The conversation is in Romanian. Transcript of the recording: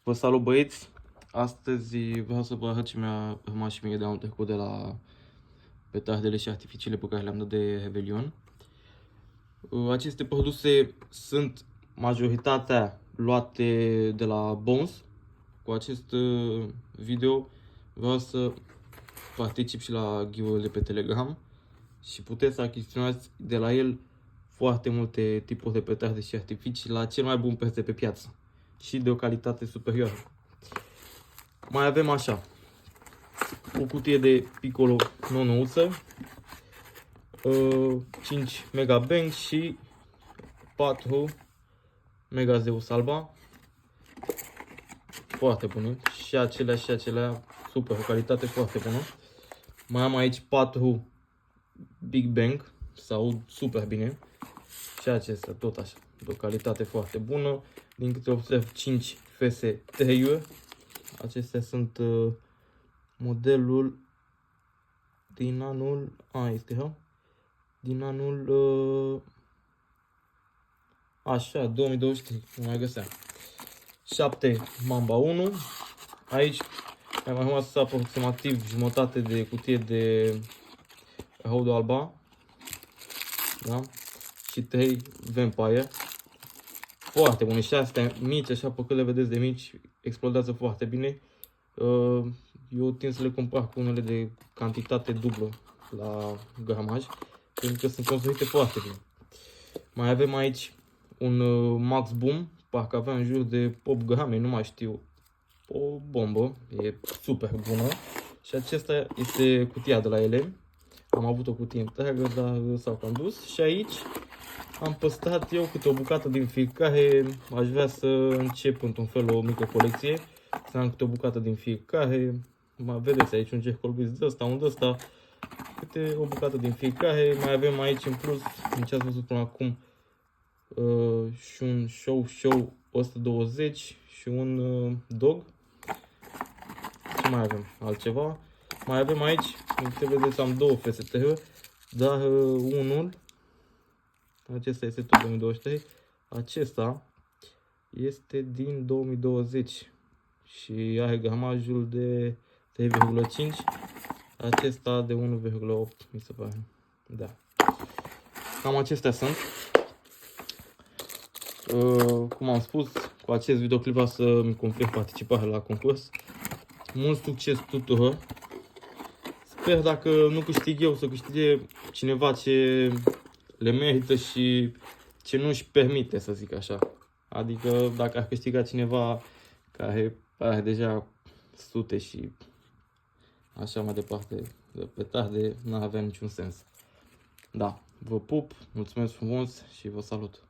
Vă salut, băieți! Astăzi vreau să vă arăt ce mi-a rămas și mie de anul trecut de la petardele și artificiile pe care le-am dat de Revelion. Aceste produse sunt majoritatea luate de la Bones. Cu acest video vreau să particip și la giveaway-ul de pe Telegram și puteți să achiziționați de la el foarte multe tipuri de petarde și artificii la cel mai bun preț de pe piață și de o calitate superioară. Mai avem așa, o cutie de Piccolo nouță, 5 Mega Bang și 4 Mega Zeus Salva. Foarte bune. Și acelea super, o calitate foarte bună. Mai am aici 4 Big Bang, sau super bine. Și acestea tot așa, de o calitate foarte bună. Din câte observ, 5 fese 3 Acestea sunt modelul din anul, din anul, așa, 2023, nu mai găseam. 7 Mamba 1. Aici mi-a mai rămas aproximativ jumătate de cutie de Raudo Alba, da? Și 3 Vampire. Foarte bune, și astea mici, așa, pe cât le vedeți de mici, explodează foarte bine. Eu tind să le compar cu unele de cantitate dublă la gramaj, pentru că sunt construite foarte bine. Mai avem aici un Max Boom, parcă avea în jur de 8 grame, nu mai știu, o bombă, e super bună. Și acesta este cutia de la ele. Am avut o cutie întreagă, dar s-au cam dus. Și aici am păstrat eu câte o bucată din fiecare. Aș vrea să încep într-un fel o mică colecție. Să am câte o bucată din fiecare. Vedeți aici un Jack Colbis de ăsta, un de ăsta. Câte o bucată din fiecare. Mai avem aici în plus, din ce ați văzut până acum, și un show 120 și un dog. Ce mai avem? Altceva. Mai avem aici, din câte vedeți, am două FSTR, dar unul, acesta este tot 2023, acesta este din 2020 și are gramajul de 3,5, acesta de 1,8, mi se pare. Da. Cam acestea sunt. Cum am spus, cu acest videoclip vreau să-mi confirm participarea la concurs. Mult succes tuturor! Sper, dacă nu câștig eu, să câștige cineva ce le merită și ce nu își permite, să zic așa. Adică dacă ar câștiga cineva care are deja sute și așa mai departe de petarde, n-ar avea niciun sens. Da, vă pup, mulțumesc frumos și vă salut!